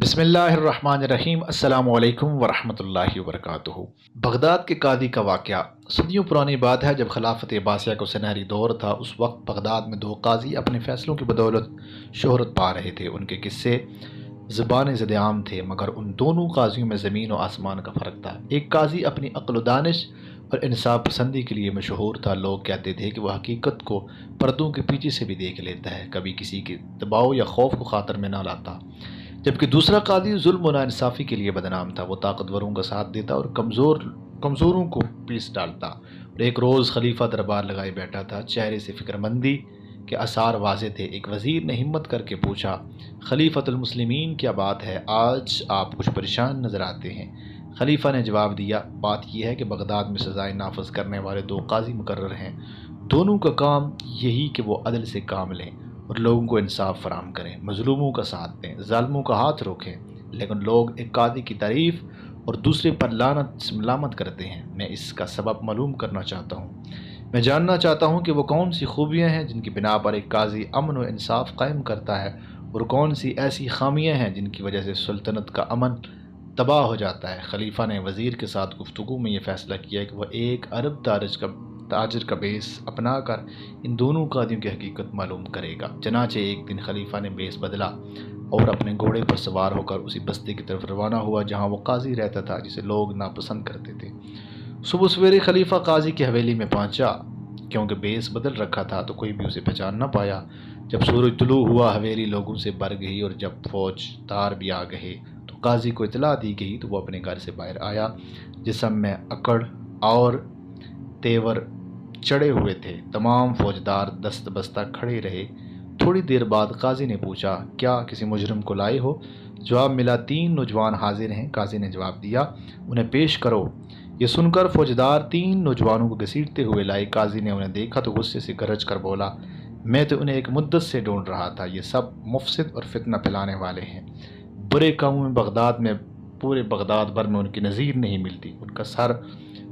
بسم اللہ الرحمن الرحیم، السلام علیکم ورحمۃ اللہ وبرکاتہ۔ بغداد کے قاضی کا واقعہ صدیوں پرانی بات ہے۔ جب خلافت عباسیہ کو سنہری دور تھا، اس وقت بغداد میں دو قاضی اپنے فیصلوں کی بدولت شہرت پا رہے تھے۔ ان کے قصے زبان زد عام تھے، مگر ان دونوں قاضیوں میں زمین و آسمان کا فرق تھا۔ ایک قاضی اپنی عقل و دانش اور انصاف پسندی کے لیے مشہور تھا۔ لوگ کہتے تھے کہ وہ حقیقت کو پردوں کے پیچھے سے بھی دیکھ لیتا ہے، کبھی کسی کے دباؤ یا خوف کو خاطر میں نہ لاتا۔ جبکہ دوسرا قاضی ظلم و ناانصافی کے لیے بدنام تھا۔ وہ طاقتوروں کا ساتھ دیتا اور کمزوروں کو پیس ڈالتا۔ اور ایک روز خلیفہ دربار لگائے بیٹھا تھا، چہرے سے فکر مندی کے آثار واضح تھے۔ ایک وزیر نے ہمت کر کے پوچھا، خلیفۃ المسلمین کیا بات ہے؟ آج آپ کچھ پریشان نظر آتے ہیں۔ خلیفہ نے جواب دیا، بات یہ ہے کہ بغداد میں سزائیں نافذ کرنے والے دو قاضی مقرر ہیں۔ دونوں کا کام یہی کہ وہ عدل سے کام لیں اور لوگوں کو انصاف فراہم کریں، مظلوموں کا ساتھ دیں، ظالموں کا ہاتھ روکیں۔ لیکن لوگ ایک قاضی کی تعریف اور دوسرے پر لعنت ملامت کرتے ہیں۔ میں اس کا سبب معلوم کرنا چاہتا ہوں۔ میں جاننا چاہتا ہوں کہ وہ کون سی خوبیاں ہیں جن کی بنا پر ایک قاضی امن و انصاف قائم کرتا ہے، اور کون سی ایسی خامیاں ہیں جن کی وجہ سے سلطنت کا امن تباہ ہو جاتا ہے۔ خلیفہ نے وزیر کے ساتھ گفتگو میں یہ فیصلہ کیا کہ وہ ایک عرب تاجر کا بیس اپنا کر ان دونوں قاضیوں کی حقیقت معلوم کرے گا۔ چنانچہ ایک دن خلیفہ نے بیس بدلا اور اپنے گھوڑے پر سوار ہو کر اسی بستی کی طرف روانہ ہوا جہاں وہ قاضی رہتا تھا، جسے لوگ ناپسند کرتے تھے۔ صبح سویرے خلیفہ قاضی کی حویلی میں پہنچا۔ کیونکہ بیس بدل رکھا تھا تو کوئی بھی اسے پہچان نہ پایا۔ جب سورج طلوع ہوا، حویلی لوگوں سے بھر گئی، اور جب فوجدار بھی آ گئے تو قاضی کو اطلاع دی گئی تو وہ اپنے گھر سے باہر آیا۔ جسم میں اکڑ اور تیور چڑھے ہوئے تھے۔ تمام فوجدار دست بستہ کھڑے رہے۔ تھوڑی دیر بعد قاضی نے پوچھا، کیا کسی مجرم کو لائے ہو؟ جواب ملا، 3 نوجوان حاضر ہیں۔ قاضی نے جواب دیا، انہیں پیش کرو۔ یہ سن کر فوجدار 3 نوجوانوں کو گھسیٹتے ہوئے لائے۔ قاضی نے انہیں دیکھا تو غصے سے گرج کر بولا، میں تو انہیں ایک مدت سے ڈھونڈ رہا تھا۔ یہ سب مفسد اور فتنہ پھیلانے والے ہیں۔ برے کاموں میں پورے بغداد بھر میں ان کی نظیر نہیں ملتی۔ ان کا سر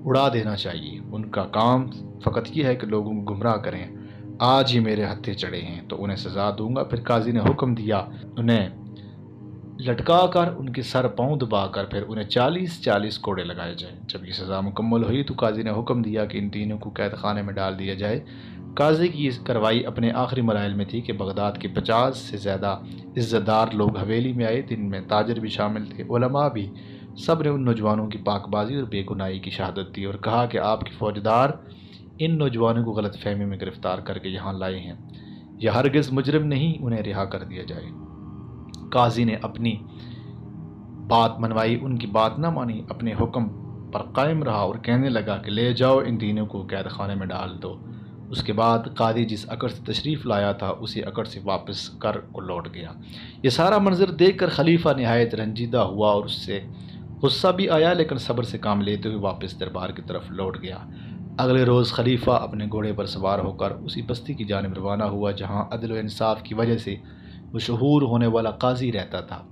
اڑا دینا چاہیے۔ ان کا کام فقط یہ ہے کہ لوگوں کو گمراہ کریں۔ آج ہی میرے ہتھے چڑھے ہیں تو انہیں سزا دوں گا۔ پھر قاضی نے حکم دیا، انہیں لٹکا کر ان کے سر پاؤں دبا کر پھر انہیں 40 کوڑے لگائے جائیں۔ جب یہ سزا مکمل ہوئی تو قاضی نے حکم دیا کہ ان تینوں کو قید خانے میں ڈال دیا جائے۔ قاضی کی یہ کارروائی اپنے آخری مراحل میں تھی کہ بغداد کے 50 سے زیادہ عزت دار لوگ حویلی میں آئے، جن میں تاجر بھی شامل تھے، علماء بھی۔ سب نے ان نوجوانوں کی پاک بازی اور بے گناہی کی شہادت دی اور کہا کہ آپ کے فوجدار ان نوجوانوں کو غلط فہمی میں گرفتار کر کے یہاں لائے ہیں۔ یہ ہرگز مجرم نہیں، انہیں رہا کر دیا جائے۔ قاضی نے اپنی بات منوائی، ان کی بات نہ مانی، اپنے حکم پر قائم رہا اور کہنے لگا کہ لے جاؤ، ان تینوں کو قید خانے میں ڈال دو۔ اس کے بعد قاضی جس اکڑ سے تشریف لایا تھا اسی اکڑ سے واپس کر کو لوٹ گیا۔ یہ سارا منظر دیکھ کر خلیفہ نہایت رنجیدہ ہوا اور اس سے غصہ بھی آیا، لیکن صبر سے کام لیتے ہوئے واپس دربار کی طرف لوٹ گیا۔ اگلے روز خلیفہ اپنے گھوڑے پر سوار ہو کر اسی بستی کی جانب روانہ ہوا جہاں عدل و انصاف کی وجہ سے مشہور ہونے والا قاضی رہتا تھا۔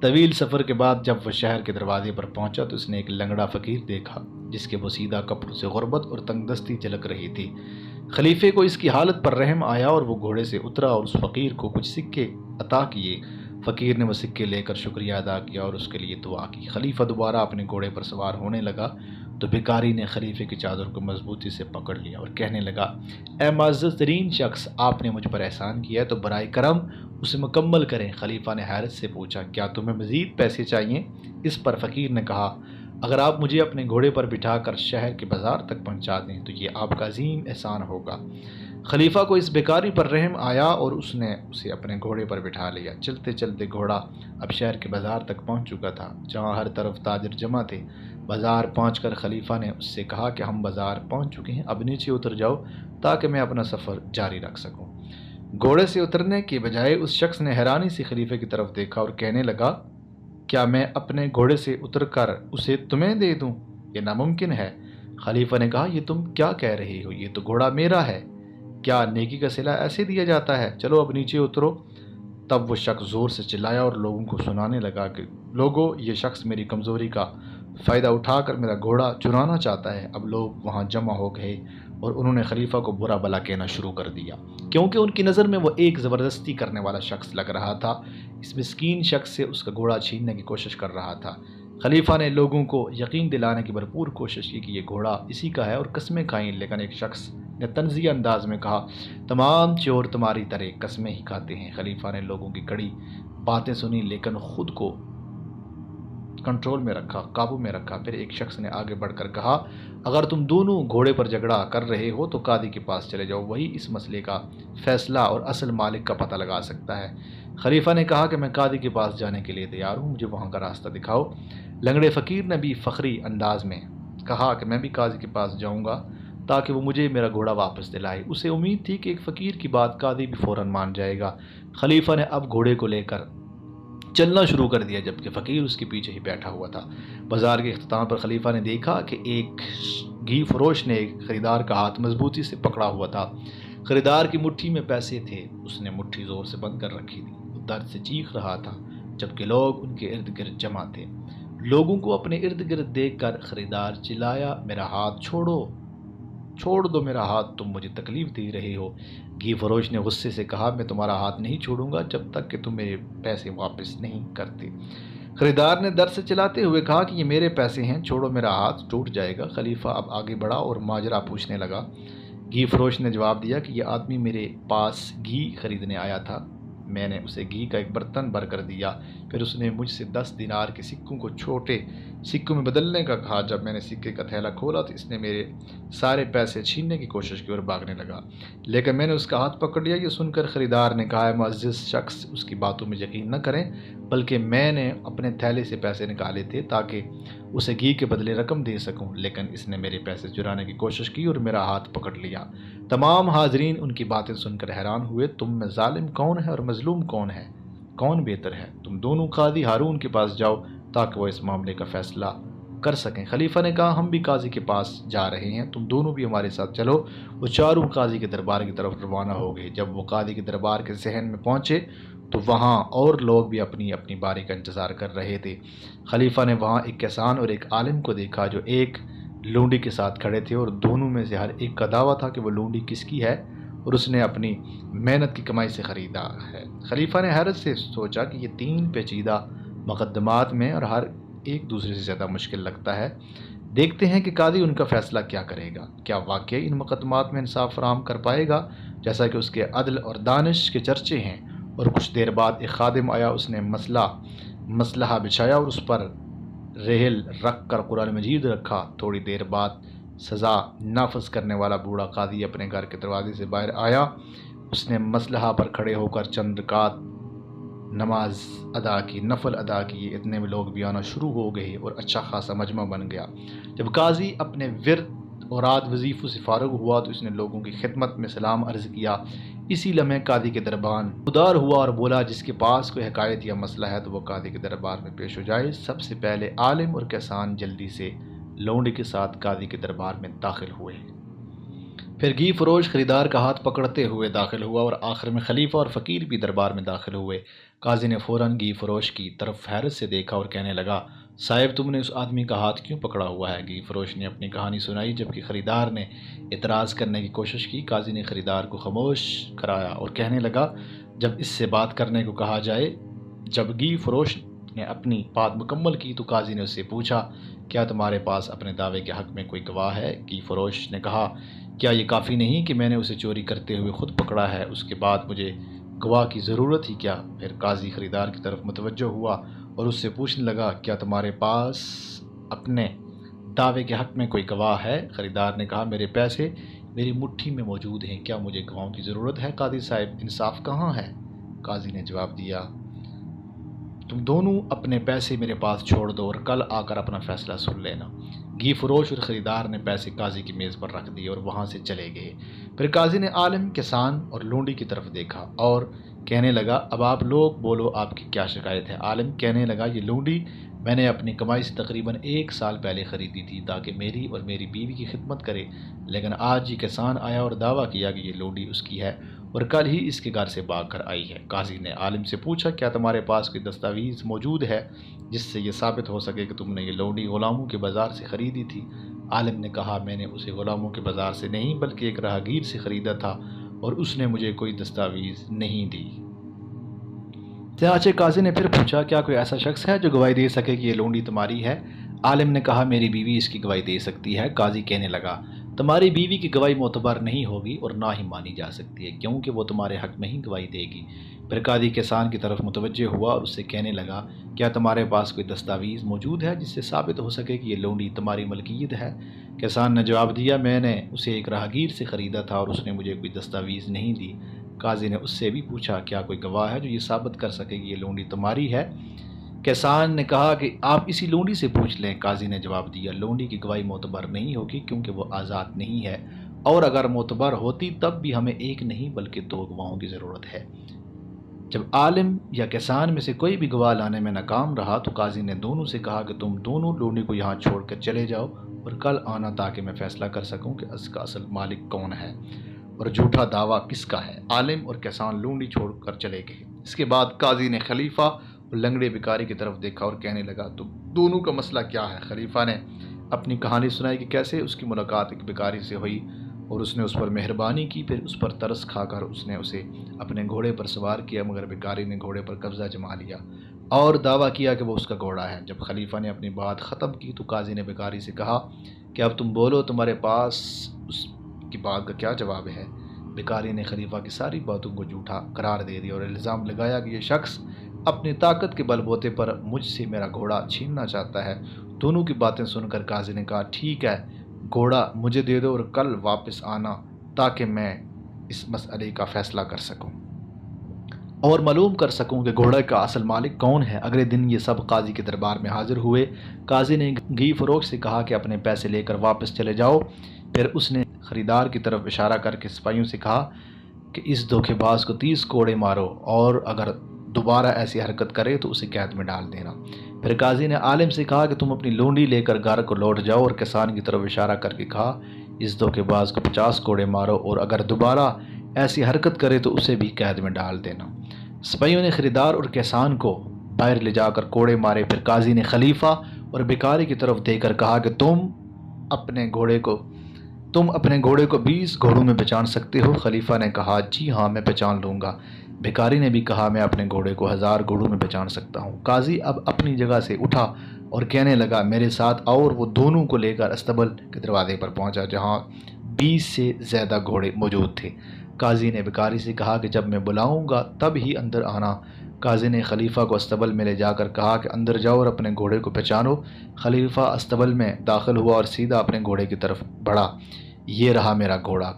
طویل سفر کے بعد جب وہ شہر کے دروازے پر پہنچا تو اس نے ایک لنگڑا فقیر دیکھا جس کے بوسیدہ کپڑوں سے غربت اور تنگ دستی جھلک رہی تھی۔ خلیفے کو اس کی حالت پر رحم آیا اور وہ گھوڑے سے اترا اور اس فقیر کو کچھ سکے عطا کیے۔ فقیر نے وہ سکے لے کر شکریہ ادا کیا اور اس کے لیے دعا کی۔ خلیفہ دوبارہ اپنے گھوڑے پر سوار ہونے لگا تو بھکاری نے خلیفے کی چادر کو مضبوطی سے پکڑ لیا اور کہنے لگا، اے معزز ترین شخص، آپ نے مجھ پر احسان کیا ہے تو برائے کرم اسے مکمل کریں۔ خلیفہ نے حیرت سے پوچھا، کیا تمہیں مزید پیسے چاہیے؟ اس پر فقیر نے کہا، اگر آپ مجھے اپنے گھوڑے پر بٹھا کر شہر کے بازار تک پہنچا دیں تو یہ آپ کا عظیم احسان ہوگا۔ خلیفہ کو اس بیکاری پر رحم آیا اور اس نے اسے اپنے گھوڑے پر بٹھا لیا۔ چلتے چلتے گھوڑا اب شہر کے بازار تک پہنچ چکا تھا جہاں ہر طرف تاجر جمع تھے۔ بازار پہنچ کر خلیفہ نے اس سے کہا کہ ہم بازار پہنچ چکے ہیں، اب نیچے اتر جاؤ تاکہ میں اپنا سفر جاری رکھ سکوں۔ گھوڑے سے اترنے کے بجائے اس شخص نے حیرانی سے خلیفے کی طرف دیکھا اور کہنے لگا، کیا میں اپنے گھوڑے سے اتر کر اسے تمہیں دے دوں؟ یہ ناممکن ہے۔ خلیفہ نے کہا، یہ تم کیا کہہ رہے ہو؟ یہ تو گھوڑا میرا ہے۔ کیا نیکی کا صلہ ایسے دیا جاتا ہے؟ چلو اب نیچے اترو۔ تب وہ شخص زور سے چلایا اور لوگوں کو سنانے لگا کہ لوگو، یہ شخص میری کمزوری کا فائدہ اٹھا کر میرا گھوڑا چرانا چاہتا ہے۔ اب لوگ وہاں جمع ہو گئے اور انہوں نے خلیفہ کو برا بھلا کہنا شروع کر دیا، کیونکہ ان کی نظر میں وہ ایک زبردستی کرنے والا شخص لگ رہا تھا۔ اس مسکین شخص سے اس کا گھوڑا چھیننے کی کوشش کر رہا تھا۔ خلیفہ نے لوگوں کو یقین دلانے کی بھرپور کوشش کی کہ یہ گھوڑا اسی کا ہے اور قسمیں کھائیں، لیکن ایک شخص نے طنزیہ انداز میں کہا، تمام چور تمہاری طرح قسمیں ہی کھاتے ہیں۔ خلیفہ نے لوگوں کی کڑی باتیں سنی لیکن خود کو کنٹرول میں رکھا، قابو میں رکھا۔ پھر ایک شخص نے آگے بڑھ کر کہا، اگر تم دونوں گھوڑے پر جھگڑا کر رہے ہو تو قاضی کے پاس چلے جاؤ، وہی اس مسئلے کا فیصلہ اور اصل مالک کا پتہ لگا سکتا ہے۔ خلیفہ نے کہا کہ میں قاضی کے پاس جانے کے لیے تیار ہوں، مجھے وہاں کا راستہ دکھاؤ۔ لنگڑے فقیر نے بھی فخری انداز میں کہا کہ میں بھی قاضی کے پاس جاؤں گا تاکہ وہ مجھے میرا گھوڑا واپس دلائے۔ اسے امید تھی کہ ایک فقیر کی بات قاضی بھی فوراً مان جائے گا۔ خلیفہ نے اب گھوڑے کو لے کر چلنا شروع کر دیا جبکہ فقیر اس کے پیچھے ہی بیٹھا ہوا تھا۔ بازار کے اختتام پر خلیفہ نے دیکھا کہ ایک گھی فروش نے ایک خریدار کا ہاتھ مضبوطی سے پکڑا ہوا تھا۔ خریدار کی مٹھی میں پیسے تھے، اس نے مٹھی زور سے بند کر رکھی تھی، وہ درد سے چیخ رہا تھا جبکہ لوگ ان کے ارد گرد جمع تھے۔ لوگوں کو اپنے ارد گرد دیکھ کر خریدار چلایا، میرا ہاتھ چھوڑو، چھوڑ دو میرا ہاتھ، تم مجھے تکلیف دے رہے ہو۔ گھی فروش نے غصے سے کہا، میں تمہارا ہاتھ نہیں چھوڑوں گا جب تک کہ تم میرے پیسے واپس نہیں کرتے۔ خریدار نے درد سے چلاتے ہوئے کہا کہ یہ میرے پیسے ہیں، چھوڑو میرا ہاتھ ٹوٹ جائے گا۔ خلیفہ اب آگے بڑھا اور ماجرا پوچھنے لگا۔ گھی فروش نے جواب دیا کہ یہ آدمی میرے پاس گھی خریدنے آیا تھا، میں نے اسے گھی کا ایک برتن بھر کر دیا، پھر اس نے مجھ سے 10 دینار کے سکوں کو چھوٹے سکوں میں بدلنے کا کہا۔ جب میں نے سکے کا تھیلا کھولا تو اس نے میرے سارے پیسے چھیننے کی کوشش کی اور بھاگنے لگا، لیکن میں نے اس کا ہاتھ پکڑ لیا۔ یہ سن کر خریدار نے کہا، معزز شخص، اس کی باتوں میں یقین نہ کریں، بلکہ میں نے اپنے تھیلے سے پیسے نکالے تھے تاکہ اسے گھی کے بدلے رقم دے سکوں، لیکن اس نے میرے پیسے چرانے کی کوشش کی اور میرا ہاتھ پکڑ لیا۔ تمام حاضرین ان کی باتیں سن کر حیران ہوئے۔ تم میں ظالم کون ہے اور مظلوم کون ہے؟ کون بہتر ہے؟ تم دونوں قاضی ہارون کے پاس جاؤ تاکہ وہ اس معاملے کا فیصلہ کر سکیں۔ خلیفہ نے کہا، ہم بھی قاضی کے پاس جا رہے ہیں، تم دونوں بھی ہمارے ساتھ چلو۔ وہ چاروں قاضی کے دربار کی طرف روانہ ہو گئے۔ جب وہ قاضی کے دربار کے صحن میں پہنچے تو وہاں اور لوگ بھی اپنی اپنی باری کا انتظار کر رہے تھے۔ خلیفہ نے وہاں ایک کسان اور ایک عالم کو دیکھا جو ایک لونڈی کے ساتھ کھڑے تھے، اور دونوں میں سے ہر ایک کا دعویٰ تھا کہ وہ لونڈی کس کی ہے اور اس نے اپنی محنت کی کمائی سے خریدا ہے۔ خلیفہ نے حیرت سے سوچا کہ یہ 3 پیچیدہ مقدمات میں اور ہر ایک دوسرے سے زیادہ مشکل لگتا ہے۔ دیکھتے ہیں کہ قاضی ان کا فیصلہ کیا کرے گا۔ کیا واقعی ان مقدمات میں انصاف فراہم کر پائے گا جیسا کہ اس کے عدل اور دانش کے چرچے ہیں؟ اور کچھ دیر بعد ایک خادم آیا، اس نے مسلحہ بچھایا اور اس پر ریحل رکھ کر قرآن مجید رکھا۔ تھوڑی دیر بعد سزا نافذ کرنے والا بوڑھا قاضی اپنے گھر کے دروازے سے باہر آیا۔ اس نے مسلحہ پر کھڑے ہو کر چند رکعت نماز ادا کی، نفل ادا کیے۔ اتنے میں لوگ بھی آنا شروع ہو گئے اور اچھا خاصا مجمع بن گیا۔ جب قاضی اپنے ورد اور رات وظیفوں سے فارغ ہوا تو اس نے لوگوں کی خدمت میں سلام عرض کیا۔ اسی لمحے قاضی کے دربان ادار ہوا اور بولا، جس کے پاس کوئی حکایت یا مسئلہ ہے تو وہ قاضی کے دربار میں پیش ہو جائے۔ سب سے پہلے عالم اور کسان جلدی سے لونڈی کے ساتھ قاضی کے دربار میں داخل ہوئے۔ پھر گھی فروش خریدار کا ہاتھ پکڑتے ہوئے داخل ہوا اور آخر میں خلیفہ اور فقیر بھی دربار میں داخل ہوئے۔ قاضی نے فوراً گھی فروش کی طرف حیرت سے دیکھا اور کہنے لگا، صاحب تم نے اس آدمی کا ہاتھ کیوں پکڑا ہوا ہے؟ گھی فروش نے اپنی کہانی سنائی جبکہ خریدار نے اعتراض کرنے کی کوشش کی۔ قاضی نے خریدار کو خاموش کرایا اور کہنے لگا، جب اس سے بات کرنے کو کہا جائے۔ جب گھی فروش نے اپنی بات مکمل کی تو قاضی نے اس سے پوچھا، کیا تمہارے پاس اپنے دعوے کے حق میں کوئی گواہ ہے؟ گھی فروش نے کہا، کیا یہ کافی نہیں کہ میں نے اسے چوری کرتے ہوئے خود پکڑا ہے؟ اس کے بعد مجھے گواہ کی ضرورت ہی کیا؟ پھر قاضی خریدار کی طرف متوجہ ہوا اور اس سے پوچھنے لگا، کیا تمہارے پاس اپنے دعوے کے حق میں کوئی گواہ ہے؟ خریدار نے کہا، میرے پیسے میری مٹھی میں موجود ہیں، کیا مجھے گواہوں کی ضرورت ہے؟ قاضی صاحب، انصاف کہاں ہے؟ قاضی نے جواب دیا، تم دونوں اپنے پیسے میرے پاس چھوڑ دو اور کل آ کر اپنا فیصلہ سن لینا۔ گھی فروش اور خریدار نے پیسے قاضی کی میز پر رکھ دیے اور وہاں سے چلے گئے۔ پھر قاضی نے عالم، کسان اور لونڈی کی طرف دیکھا اور کہنے لگا، اب آپ لوگ بولو، آپ کی کیا شکایت ہے؟ عالم کہنے لگا، یہ لونڈی میں نے اپنی کمائی سے تقریباً 1 سال پہلے خریدی تھی تاکہ میری اور میری بیوی کی خدمت کرے، لیکن آج یہ کسان آیا اور دعویٰ کیا کہ یہ لونڈی اس کی ہے اور کل ہی اس کے گھر سے بھاگ کر آئی ہے۔ قاضی نے عالم سے پوچھا، کیا تمہارے پاس کوئی دستاویز موجود ہے جس سے یہ ثابت ہو سکے کہ تم نے یہ لونڈی غلاموں کے بازار سے خریدی تھی؟ عالم نے کہا میں نے اسے غلاموں کے بازار سے نہیں بلکہ ایک راہگیر سے خریدا تھا اور اس نے مجھے کوئی دستاویز نہیں دی۔ چنانچہ قاضی نے پھر پوچھا کیا کوئی ایسا شخص ہے جو گواہی دے سکے کہ یہ لونڈی تمہاری ہے؟ عالم نے کہا میری بیوی اس کی گواہی دے سکتی ہے۔ قاضی کہنے لگا تمہاری بیوی کی گواہی معتبر نہیں ہوگی اور نہ ہی مانی جا سکتی ہے کیونکہ وہ تمہارے حق میں ہی گواہی دے گی۔ پھر قاضی کسان کی طرف متوجہ ہوا اور اس سے کہنے لگا کیا تمہارے پاس کوئی دستاویز موجود ہے جس سے ثابت ہو سکے کہ یہ لونڈی تمہاری ملکیت ہے؟ کسان نے جواب دیا میں نے اسے ایک راہگیر سے خریدا تھا اور اس نے مجھے کوئی دستاویز نہیں دی۔ قاضی نے اس سے بھی پوچھا کیا کوئی گواہ ہے جو یہ ثابت کر سکے کہ یہ لونڈی تمہاری ہے؟ کسان نے کہا کہ آپ اسی لونڈی سے پوچھ لیں۔ قاضی نے جواب دیا لونڈی کی گواہی معتبر نہیں ہوگی کیونکہ وہ آزاد نہیں ہے، اور اگر معتبر ہوتی تب بھی ہمیں ایک نہیں بلکہ دو گواہوں کی ضرورت ہے۔ جب عالم یا کسان میں سے کوئی بھی گواہ لانے میں ناکام رہا تو قاضی نے دونوں سے کہا کہ تم دونوں لونڈی کو یہاں چھوڑ کر چلے جاؤ اور کل آنا تاکہ میں فیصلہ کر سکوں کہ اس کا اصل مالک کون ہے اور جھوٹا دعویٰ کس کا ہے۔ عالم اور کسان لونڈی چھوڑ کر چلے گئے۔ اس کے بعد قاضی نے خلیفہ اور لنگڑے بھکاری کی طرف دیکھا اور کہنے لگا تم دونوں کا مسئلہ کیا ہے؟ خلیفہ نے اپنی کہانی سنائی کہ کیسے اس کی ملاقات ایک بھکاری سے ہوئی اور اس نے اس پر مہربانی کی، پھر اس پر ترس کھا کر اس نے اسے اپنے گھوڑے پر سوار کیا، مگر بھکاری نے گھوڑے پر قبضہ جما لیا اور دعویٰ کیا کہ وہ اس کا گھوڑا ہے۔ جب خلیفہ نے اپنی بات ختم کی تو قاضی نے بھکاری سے کہا کہ اب تم بولو تمہارے پاس اس کی بات کا کیا جواب ہے؟ بھکاری نے خلیفہ کی ساری باتوں کو جھوٹا قرار دے دیا اور الزام لگایا کہ یہ شخص اپنی طاقت کے بل بوتے پر مجھ سے میرا گھوڑا چھیننا چاہتا ہے۔ دونوں کی باتیں سن کر قاضی نے کہا ٹھیک ہے، گھوڑا مجھے دے دو اور کل واپس آنا تاکہ میں اس مسئلے کا فیصلہ کر سکوں اور معلوم کر سکوں کہ گھوڑے کا اصل مالک کون ہے۔ اگلے دن یہ سب قاضی کے دربار میں حاضر ہوئے۔ قاضی نے گھی فروش سے کہا کہ اپنے پیسے لے کر واپس چلے جاؤ۔ پھر اس نے خریدار کی طرف اشارہ کر کے سپاہیوں سے کہا کہ اس دھوکے باز کو 30 کوڑے مارو اور اگر دوبارہ ایسی حرکت کرے تو اسے قید میں ڈال دینا۔ پھر قاضی نے عالم سے کہا کہ تم اپنی لونڈی لے کر گھر کو لوٹ جاؤ اور کسان کی طرف اشارہ کر کے کہا اس دھوکے باز کو 50 کوڑے مارو اور اگر دوبارہ ایسی حرکت کرے تو اسے بھی قید میں ڈال دینا۔ سپاہیوں نے خریدار اور کسان کو باہر لے جا کر کوڑے مارے۔ پھر قاضی نے خلیفہ اور بھکاری کی طرف دے کر کہا کہ تم اپنے گھوڑے کو 20 گھوڑوں میں پہچان سکتے ہو؟ خلیفہ نے کہا جی ہاں میں پہچان لوں گا۔ بھکاری نے بھی کہا میں اپنے گھوڑے کو 1000 گھوڑوں میں پہچان سکتا ہوں۔ قاضی اب اپنی جگہ سے اٹھا اور کہنے لگا میرے ساتھ آؤ، اور وہ دونوں کو لے کر استبل کے دروازے پر پہنچا جہاں 20 سے زیادہ گھوڑے موجود تھے۔ قاضی نے بھکاری سے کہا کہ جب میں بلاؤں گا تب ہی اندر آنا۔ قاضی نے خلیفہ کو استبل میں لے جا کر کہا کہ اندر جاؤ اور اپنے گھوڑے کو پہچانو۔ خلیفہ استبل میں داخل ہوا اور سیدھا اپنے گھوڑے کی طرف بڑھا۔ یہ رہا میرا گھوڑا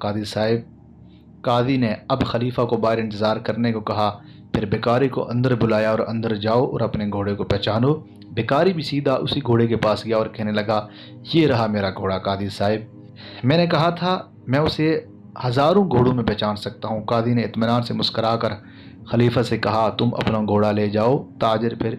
قاضی نے اب خلیفہ کو باہر انتظار کرنے کو کہا، پھر بھکاری کو اندر بلایا اور اندر جاؤ اور اپنے گھوڑے کو پہچانو۔ بھکاری بھی سیدھا اسی گھوڑے کے پاس گیا اور کہنے لگا یہ رہا میرا گھوڑا قاضی صاحب، میں نے کہا تھا میں اسے 1000 گھوڑوں میں پہچان سکتا ہوں۔ قاضی نے اطمینان سے مسکرا کر خلیفہ سے کہا تم اپنا گھوڑا لے جاؤ۔ تاجر پھر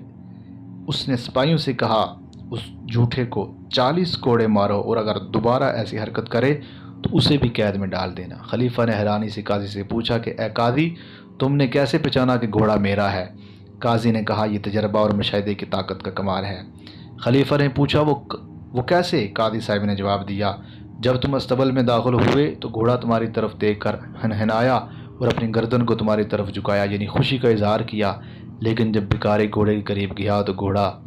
اس نے سپاہیوں سے کہا اس جھوٹے کو 40 کوڑے مارو اور اگر دوبارہ ایسی حرکت کرے تو اسے بھی قید میں ڈال دینا۔ خلیفہ نے حیرانی سے قاضی سے پوچھا کہ اے قاضی تم نے کیسے پہچانا کہ گھوڑا میرا ہے؟ قاضی نے کہا یہ تجربہ اور مشاہدے کی طاقت کا کمال ہے۔ خلیفہ نے پوچھا وہ کیسے؟ قاضی صاحب نے جواب دیا جب تم استبل میں داخل ہوئے تو گھوڑا تمہاری طرف دیکھ کر ہنہنایا اور اپنی گردن کو تمہاری طرف جھکایا یعنی خوشی کا اظہار کیا، لیکن جب بھکاری گھوڑے کے قریب گیا تو گھوڑا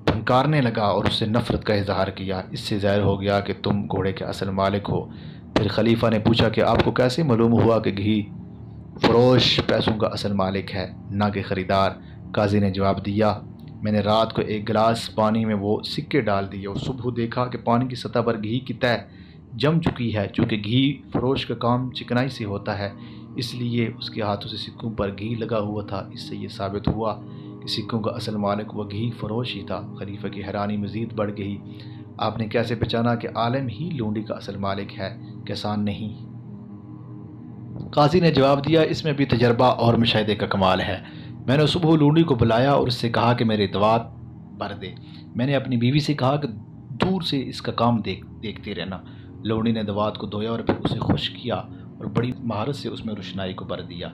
پھنکارنے لگا اور اس سے نفرت کا اظہار کیا۔ اس سے ظاہر ہو گیا کہ تم گھوڑے کے اصل مالک ہو۔ پھر خلیفہ نے پوچھا کہ آپ کو کیسے معلوم ہوا کہ گھی فروش پیسوں کا اصل مالک ہے نہ کہ خریدار؟ قاضی نے جواب دیا میں نے رات کو ایک گلاس پانی میں وہ سکے ڈال دیے اور صبح دیکھا کہ پانی کی سطح پر گھی کی تہ جم چکی ہے۔ چونکہ گھی فروش کا کام چکنائی سے ہوتا ہے اس لیے اس کے ہاتھوں سے سکوں پر گھی لگا ہوا تھا۔ اس سے یہ ثابت ہوا کہ سکوں کا اصل مالک وہ گھی فروش ہی تھا۔ خلیفہ کی حیرانی مزید بڑھ گئی، آپ نے کیسے پہچانا کہ عالم ہی لونڈی کا اصل مالک ہے کسان نہیں؟ قاضی نے جواب دیا اس میں بھی تجربہ اور مشاہدے کا کمال ہے۔ میں نے صبح لونڈی کو بلایا اور اس سے کہا کہ میرے دوات بھر دے۔ میں نے اپنی بیوی سے کہا کہ دور سے اس کا کام دیکھتے رہنا۔ لونڈی نے دوات کو دھویا اور پھر اسے خشک کیا اور بڑی مہارت سے اس میں روشنائی کو بھر دیا۔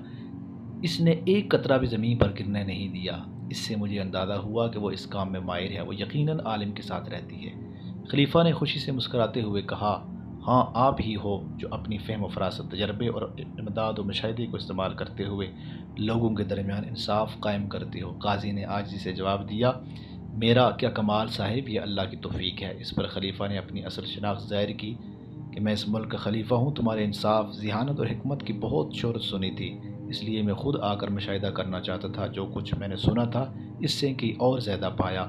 اس نے ایک قطرہ بھی زمین پر گرنے نہیں دیا۔ اس سے مجھے اندازہ ہوا کہ وہ اس کام میں ماہر ہے، وہ یقیناً عالم کے ساتھ رہتی ہے۔ خلیفہ نے خوشی سے مسکراتے ہوئے کہا، ہاں آپ ہی ہو جو اپنی فہم و فراست، تجربے اور امداد و مشاہدے کو استعمال کرتے ہوئے لوگوں کے درمیان انصاف قائم کرتے ہو۔ قاضی نے عاجزی سے جواب دیا، میرا کیا کمال صاحب، یہ اللہ کی توفیق ہے۔ اس پر خلیفہ نے اپنی اصل شناخت ظاہر کی کہ میں اس ملک کا خلیفہ ہوں، تمہارے انصاف، ذہانت اور حکمت کی بہت شہرت سنی تھی، اس لیے میں خود آ کر مشاہدہ کرنا چاہتا تھا۔ جو کچھ میں نے سنا تھا اس سے کہیں اور زیادہ پایا،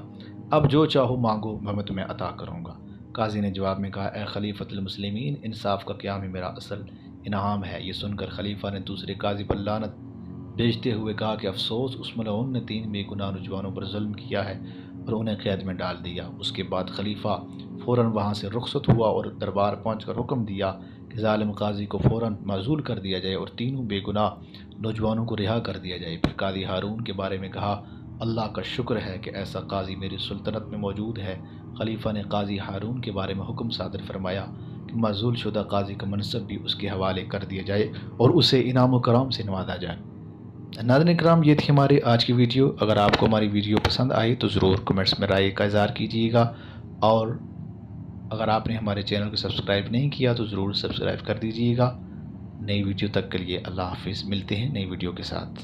اب جو چاہو مانگو میں تمہیں عطا کروں گا۔ قاضی نے جواب میں کہا، اے خلیفۃ المسلمین، انصاف کا قیام ہی میرا اصل انعام ہے۔ یہ سن کر خلیفہ نے دوسرے قاضی پر لعنت بھیجتے ہوئے کہا کہ افسوس، اس ملعون نے 3 بے گناہ نوجوانوں پر ظلم کیا ہے اور انہیں قید میں ڈال دیا۔ اس کے بعد خلیفہ فوراً وہاں سے رخصت ہوا اور دربار پہنچ کر حکم دیا کہ ظالم قاضی کو فوراً معزول کر دیا جائے اور تینوں بے گناہ نوجوانوں کو رہا کر دیا جائے۔ پھر قاضی ہارون کے بارے میں کہا، اللہ کا شکر ہے کہ ایسا قاضی میری سلطنت میں موجود ہے۔ خلیفہ نے قاضی ہارون کے بارے میں حکم صادر فرمایا کہ معزول شدہ قاضی کا منصب بھی اس کے حوالے کر دیا جائے اور اسے انعام و کرام سے نوازا جائے۔ ناظرین اکرام، یہ تھی ہماری آج کی ویڈیو۔ اگر آپ کو ہماری ویڈیو پسند آئی تو ضرور کمنٹس میں رائے کا اظہار کیجیے گا، اور اگر آپ نے ہمارے چینل کو سبسکرائب نہیں کیا تو ضرور سبسکرائب کر دیجیے گا۔ نئی ویڈیو تک کے لیے اللہ حافظ، ملتے ہیں نئی ویڈیو کے ساتھ۔